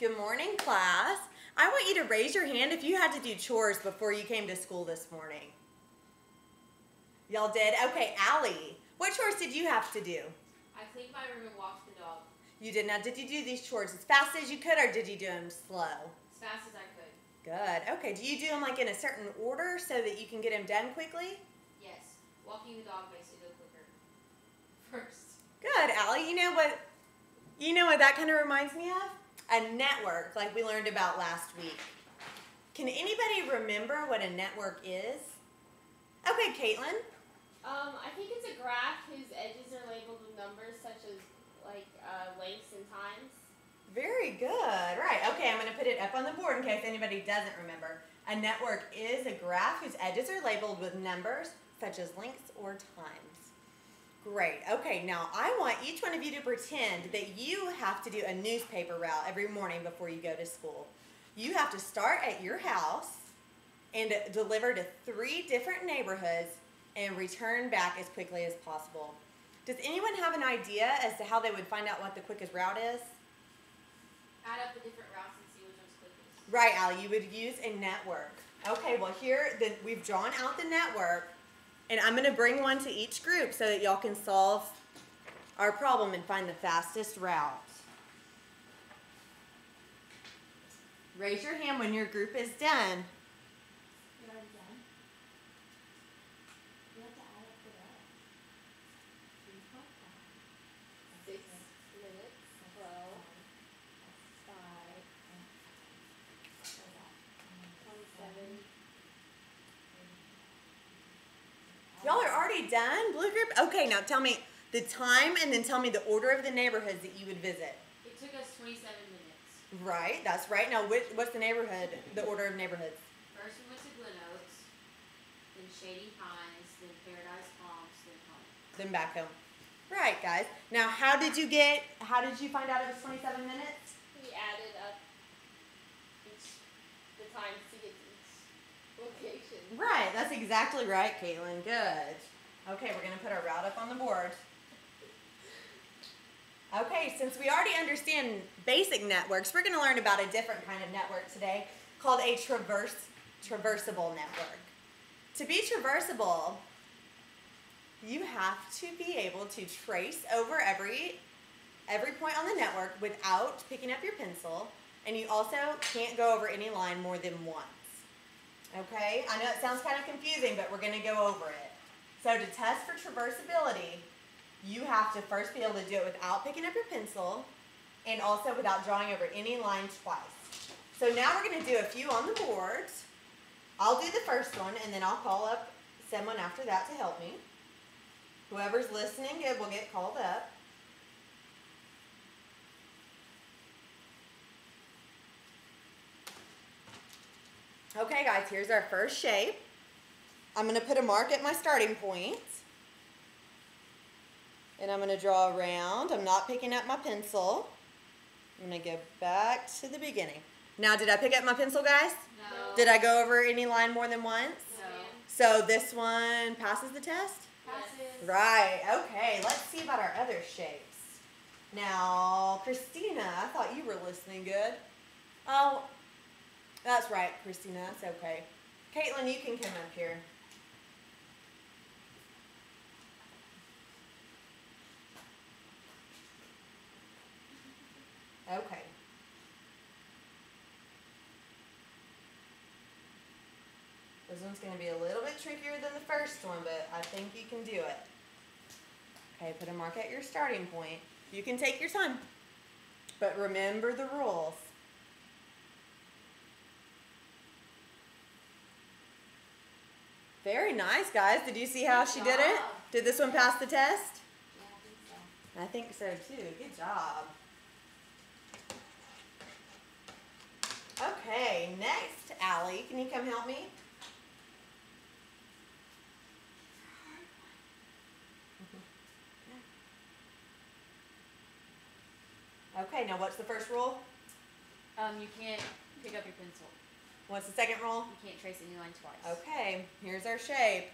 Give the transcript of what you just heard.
Good morning, class. I want you to raise your hand if you had to do chores before you came to school this morning. Y'all did? Okay, Allie, what chores did you have to do? I cleaned my room and walked the dog. You did. Now, did you do these chores as fast as you could, or did you do them slow? As fast as I could. Good. Okay, do you do them like in a certain order so that you can get them done quickly? Yes. Walking the dog makes it go quicker. First. Good, Allie. You know what that kind of reminds me of? A network, like we learned about last week. Can anybody remember what a network is? Okay, Caitlin. I think it's a graph whose edges are labeled with numbers such as lengths and times. Very good. Right. Okay, I'm going to put it up on the board in case anybody doesn't remember. A network is a graph whose edges are labeled with numbers such as lengths or times. Great. Okay, now I want each one of you to pretend that you have to do a newspaper route every morning before you go to school. You have to start at your house and deliver to 3 different neighborhoods and return back as quickly as possible. Does anyone have an idea as to how they would find out what the quickest route is? Add up the different routes and see which one's quickest. Right, Allie, you would use a network. Okay, well we've drawn out the network, and I'm going to bring one to each group so that y'all can solve our problem and find the fastest route. Raise your hand when your group is done. You're already done? You have to add up the routes. 6 minutes, 12, 5, 27. Y'all are already done? Blue group? Okay, now tell me the time and then tell me the order of the neighborhoods that you would visit. It took us 27 minutes. Right, that's right. Now what's the neighborhood, the order of neighborhoods? First we went to Glen Oaks, then Shady Pines, then Paradise Palms, then home. Then back home. Right, guys. Now how did you find out it was 27 minutes? We added up the times to get to each location. Right, that's exactly right, Caitlin. Good. Okay, we're going to put our route up on the board. Okay, since we already understand basic networks, we're going to learn about a different kind of network today called a traversable network. To be traversable, you have to be able to trace over every point on the network without picking up your pencil, and you also can't go over any line more than once. Okay, I know it sounds kind of confusing, but we're going to go over it. So to test for traversability, you have to first be able to do it without picking up your pencil and also without drawing over any line twice. So now we're going to do a few on the board. I'll do the first one, and then I'll call up someone after that to help me. Whoever's listening will get called up. Okay, guys, here's our first shape. I'm going to put a mark at my starting point. And I'm going to draw around. I'm not picking up my pencil. I'm going to go back to the beginning. Now, did I pick up my pencil, guys? No. Did I go over any line more than once? No. So this one passes the test? Passes. Right. Okay, let's see about our other shapes. Now, Christina, I thought you were listening good. Oh, that's right, Christina. That's okay. Caitlin, you can come up here. Okay. This one's going to be a little bit trickier than the first one, but I think you can do it. Okay, put a mark at your starting point. You can take your time, but remember the rules. Very nice, guys. Did you see how she did it? Did this one pass the test? Yeah, I think so too. Good job. Okay, next, Allie, can you come help me? Okay, now what's the first rule? You can't pick up your pencil. What's the second rule? You can't trace any line twice. Okay, here's our shape.